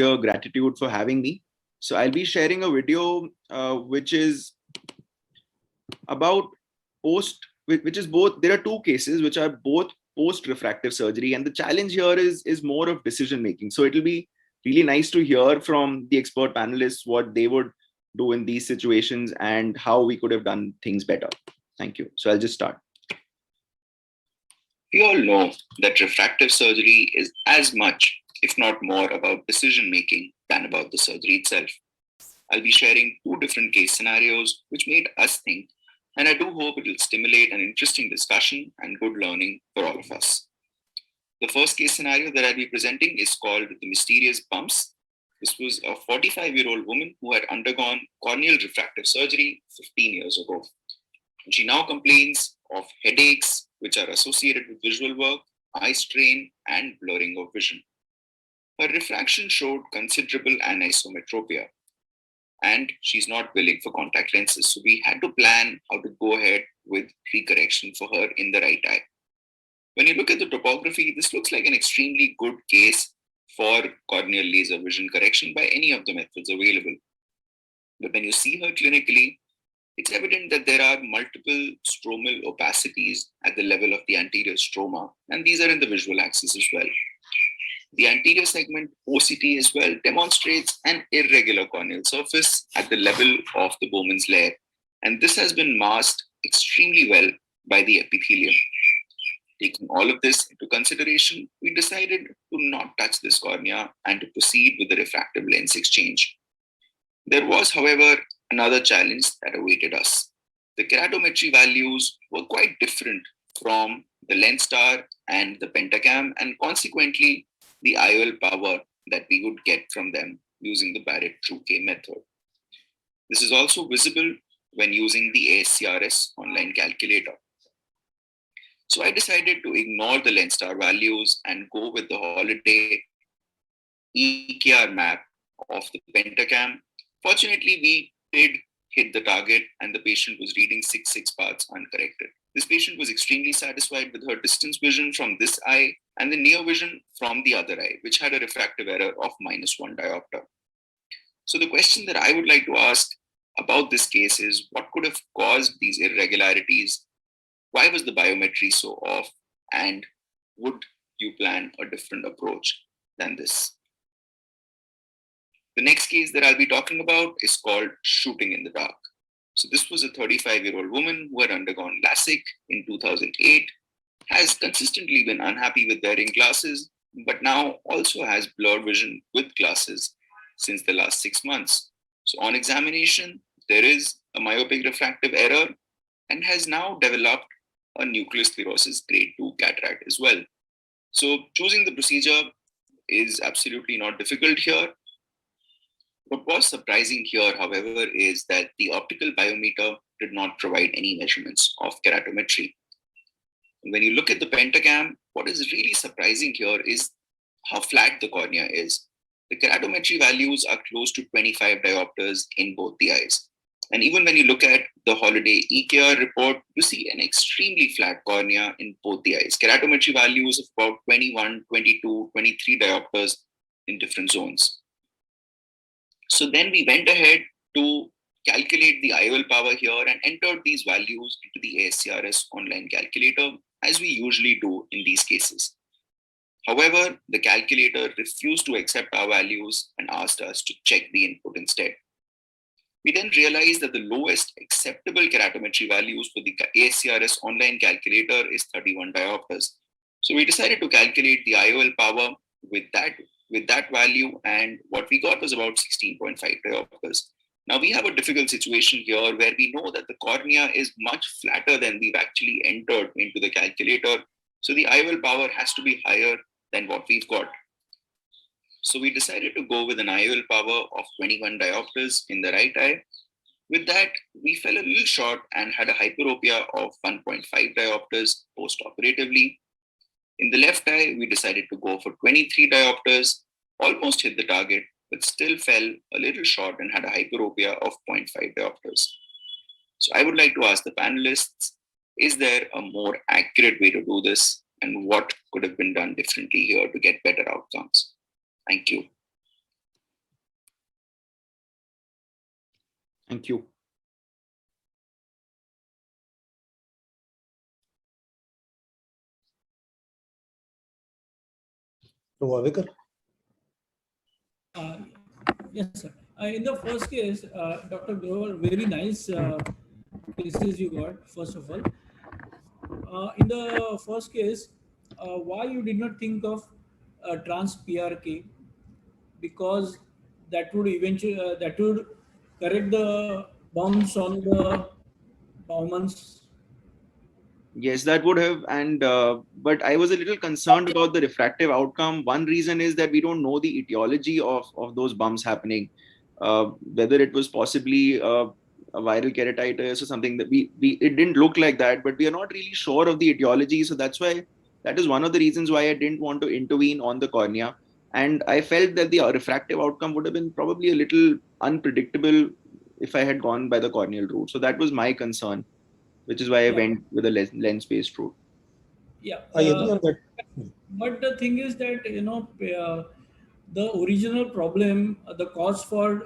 Gratitude for having me. So I'll be sharing a video which is about which is both. There are two cases which are both post refractive surgery, and the challenge here is more of decision making. So it'll be really nice to hear from the expert panelists what they would do in these situations and how we could have done things better. Thank you. So I'll just start. We all know that refractive surgery is as much, if not more, about decision making than about the surgery itself. I'll be sharing two different case scenarios which made us think, and I do hope it will stimulate an interesting discussion and good learning for all of us. The first case scenario that I'll be presenting is called the mysterious bumps. This was a 45-year-old woman who had undergone corneal refractive surgery 15 years ago. She now complains of headaches, which are associated with visual work, eye strain, and blurring of vision. Her refraction showed considerable anisometropia, and she's not willing for contact lenses. So we had to plan how to go ahead with pre-correction for her in the right eye. When you look at the topography, this looks like an extremely good case for corneal laser vision correction by any of the methods available. But when you see her clinically, it's evident that there are multiple stromal opacities at the level of the anterior stroma, and these are in the visual axis as well. The anterior segment OCT as well demonstrates an irregular corneal surface at the level of the Bowman's layer, and this has been masked extremely well by the epithelium. Taking all of this into consideration, we decided to not touch this cornea and to proceed with the refractive lens exchange. There was, however, another challenge that awaited us. The keratometry values were quite different from the Lenstar and the Pentacam, and consequently, the IOL power that we would get from them using the Barrett TrueK method. This is also visible when using the ASCRS online calculator. So I decided to ignore the Lenstar values and go with the Holiday EKR map of the Pentacam. Fortunately, we did hit the target and the patient was reading 6 parts uncorrected. This patient was extremely satisfied with her distance vision from this eye and the near vision from the other eye, which had a refractive error of -1 diopter. So the question that I would like to ask about this case is, what could have caused these irregularities? Why was the biometry so off? And would you plan a different approach than this? The next case that I'll be talking about is called shooting in the dark. So this was a 35-year-old woman who had undergone LASIK in 2008, has consistently been unhappy with wearing glasses, but now also has blurred vision with glasses since the last 6 months. So on examination, there is a myopic refractive error and has now developed a nucleus sclerosis grade 2 cataract as well. So choosing the procedure is absolutely not difficult here. What was surprising here, however, is that the optical biometer did not provide any measurements of keratometry. When you look at the Pentacam, what is really surprising here is how flat the cornea is. The keratometry values are close to 25 diopters in both the eyes. And even when you look at the Holiday EKR report, you see an extremely flat cornea in both the eyes. Keratometry values of about 21, 22, 23 diopters in different zones. So then we went ahead to calculate the IOL power here and entered these values into the ASCRS online calculator, as we usually do in these cases. However, the calculator refused to accept our values and asked us to check the input instead. We then realized that the lowest acceptable keratometry values for the ASCRS online calculator is 31 diopters. So we decided to calculate the IOL power with that value, and what we got was about 16.5 diopters. Now we have a difficult situation here where we know that the cornea is much flatter than we've actually entered into the calculator. So the IOL power has to be higher than what we've got. So we decided to go with an IOL power of 21 diopters in the right eye. With that, we fell a little short and had a hyperopia of 1.5 diopters post-operatively. In the left eye, we decided to go for 23 diopters, almost hit the target, but still fell a little short and had a hyperopia of 0.5 diopters. So I would like to ask the panelists, is there a more accurate way to do this, and what could have been done differently here to get better outcomes? Thank you. Thank you. Vikar? Yes, sir. In the first case, Dr. Grover, very nice cases you got, first of all. In the first case, why you did not think of trans PRK? Because that would eventually that would correct the bounce on the Bauman's. Yes, that would have, and but I was a little concerned about the refractive outcome. One reason is that we don't know the etiology of those bumps happening, whether it was possibly a viral keratitis or something that we it didn't look like that, but we are not really sure of the etiology. So that's why that is one of the reasons why I didn't want to intervene on the cornea, and I felt that the refractive outcome would have been probably a little unpredictable if I had gone by the corneal route. So that was my concern, which is why I went with a lens-based route. Yeah. I agree on that. But the thing is that, the original problem, the cause for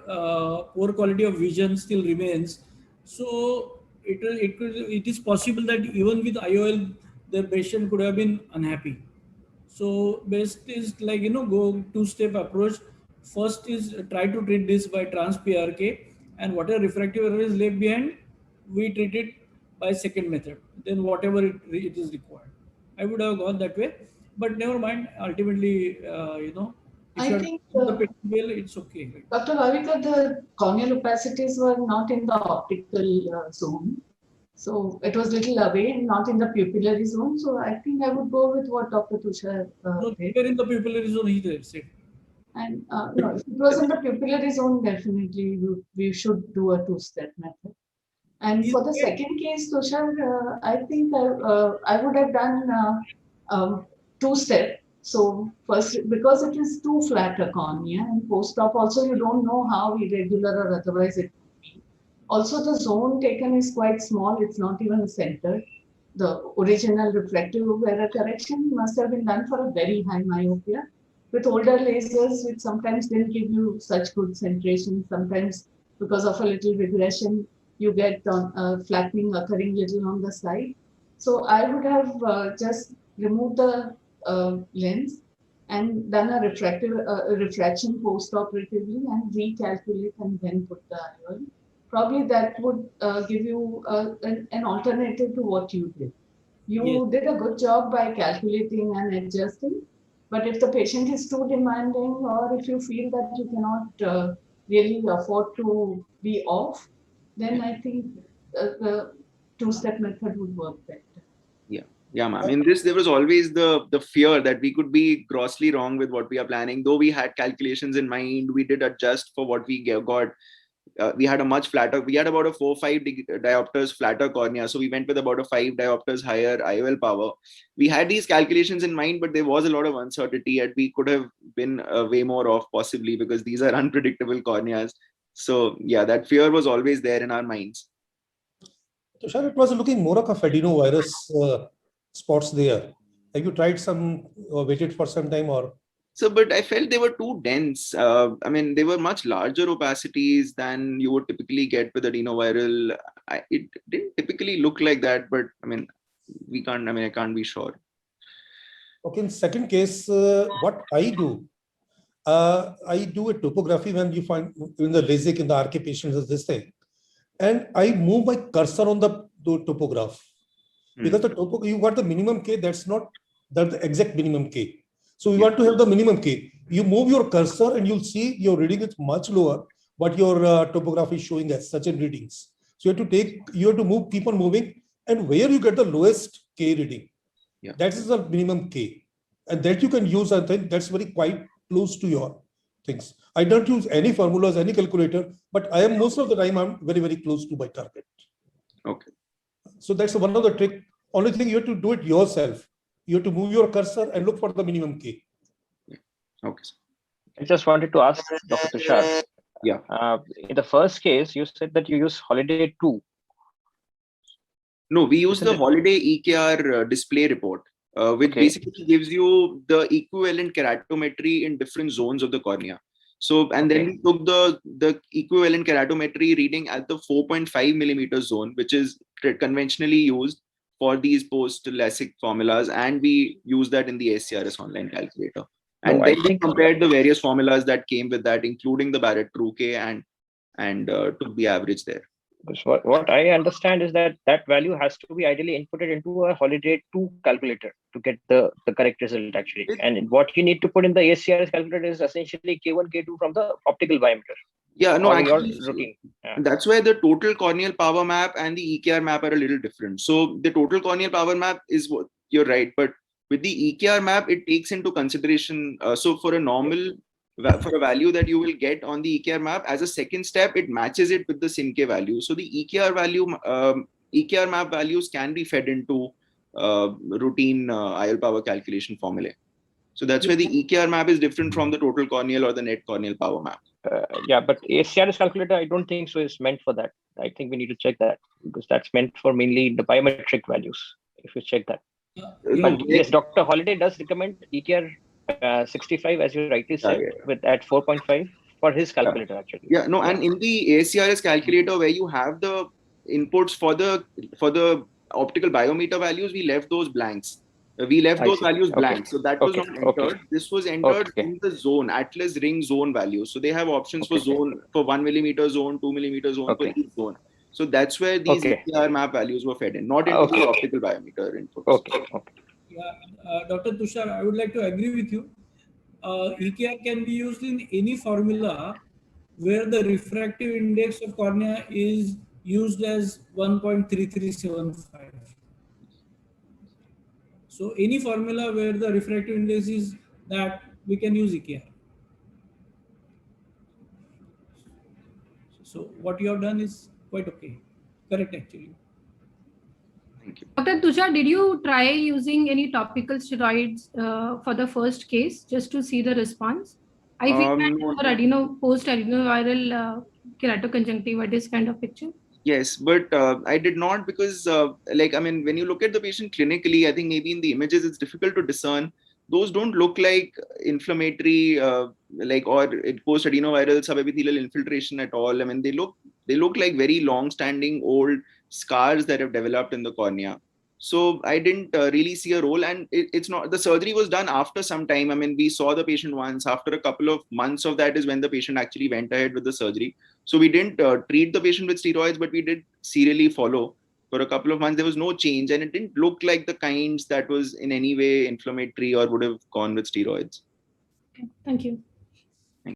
poor quality of vision still remains. So it is possible that even with IOL, the patient could have been unhappy. So best is like, go two-step approach. First is try to treat this by trans PRK, and whatever refractive error is left behind, we treat it by second method. Then whatever it is required. I would have gone that way, but never mind. Ultimately, if I you are think, the patient well, it's okay. Right? Dr. Bhavika, the corneal opacities were not in the optical zone. So it was little away, not in the pupillary zone. So I think I would go with what Dr. Tushar No, did. here in the pupillary zone, he said. And no, if it was in the pupillary zone, definitely we should do a two-step method. And for the second case, Tushar, I think I would have done two-step. So first, because it is too flat a cornea, and post-op also you don't know how irregular or otherwise it would be. Also, the zone taken is quite small. It's not even centered. The original refractive error correction must have been done for a very high myopia. With older lasers, which sometimes didn't give you such good centration, sometimes because of a little regression, you get flattening occurring little on the side. So I would have just removed the lens and done a refraction post-operatively and recalculate and then put the IOL. Probably that would give you an alternative to what you did. You did a good job by calculating and adjusting, but if the patient is too demanding or if you feel that you cannot really afford to be off, then I think the two-step method would work better. Yeah, ma'am. In this, there was always the fear that we could be grossly wrong with what we are planning. Though we had calculations in mind, we did adjust for what we got. We had a much flatter. We had about a 4-5 diopters flatter cornea, so we went with about a 5 diopters higher IOL power. We had these calculations in mind, but there was a lot of uncertainty, and we could have been way more off possibly because these are unpredictable corneas. So yeah, that fear was always there in our minds. Tushar, it was looking more of a adenovirus spots there. Have you tried some or waited for some time or? So, but I felt they were too dense. I mean, they were much larger opacities than you would typically get with adenoviral. It didn't typically look like that, but I mean, I can't be sure. Okay, in second case, what I do a topography when you find in the LASIK in the RK patients is this thing. And I move my cursor on the topograph. Because you got the minimum K, that's not the exact minimum K. So we want to have the minimum K. You move your cursor and you'll see your reading is much lower, but your topography is showing as such in readings. So you have to move, keep on moving, and where you get the lowest K reading, that is the minimum K. And that you can use, I think that's very quite close to your things. I don't use any formulas, any calculator, but I am most of the time I'm very, very close to my target. Okay. So that's one of the trick. Only thing you have to do it yourself. You have to move your cursor and look for the minimum K. Okay. I just wanted to ask Dr. Tushar. Yeah. In the first case, you said that you use Holiday 2. No, we use the Holiday EKR display report, which basically gives you the equivalent keratometry in different zones of the cornea. So, and then Okay. we took the equivalent keratometry reading at the 4.5 millimeter zone, which is conventionally used for these post-LASIK formulas, and we use that in the ACRS online calculator. And No, I then we think compared the various formulas that came with that, including the Barrett-Ruque, and took the average there. because what I understand is that that value has to be ideally inputted into a Holiday 2 calculator to get the correct result actually. And what you need to put in the ACRS calculator is essentially K1, K2 from the optical biometer. Yeah, no, Or your actually, routine. Yeah. that's where the total corneal power map and the EKR map are a little different. So the total corneal power map is what you're right, but with the EKR map, it takes into consideration. So for a normal, for a value that you will get on the EKR map, as a second step, it matches it with the SINK value. So the EKR value, EKR map values can be fed into routine IL power calculation formulae. So that's where the EKR map is different from the total corneal or the net corneal power map. Yeah, but ACRS calculator, I don't think so is meant for that. I think we need to check that because that's meant for mainly the biometric values. If you check that. No, But yes, Dr. Holiday does recommend EKR 65, as you rightly said, with at 4.5 for his calculator actually. Yeah, no, and in the ACRS calculator where you have the inputs for the optical biometer values, we left those blanks. We left I those see. values Okay. blank. So that was Okay. not entered. Okay. This was entered Okay. in the zone, Atlas ring zone values. So they have options for Okay. zone, for 1 millimeter zone, 2 millimeter zone, for Okay. each zone. So that's where these Okay. ECR map values were fed in, not into Okay. the optical biometer inputs. Okay. Okay. Yeah, Dr. Tushar, I would like to agree with you. EKR can be used in any formula where the refractive index of cornea is used as 1.3375. So any formula where the refractive index is that, we can use EKR. So what you have done is quite okay. Correct actually. Thank you. Dr. Tushar, did you try using any topical steroids for the first case just to see the response? I feel that for post-adenoviral keratoconjunctivitis kind of picture. Yes, but I did not because, when you look at the patient clinically, I think maybe in the images it's difficult to discern. Those don't look like inflammatory, or post-adenoviral subepithelial infiltration at all. I mean, they look like very long-standing old scars that have developed in the cornea. So I didn't really see a role, and it's not, the surgery was done after some time. I mean, we saw the patient once. After a couple of months of that is when the patient actually went ahead with the surgery. So we didn't treat the patient with steroids, but we did serially follow for a couple of months. There was no change, and it didn't look like the kinds that was in any way inflammatory or would have gone with steroids. Okay. Thank you.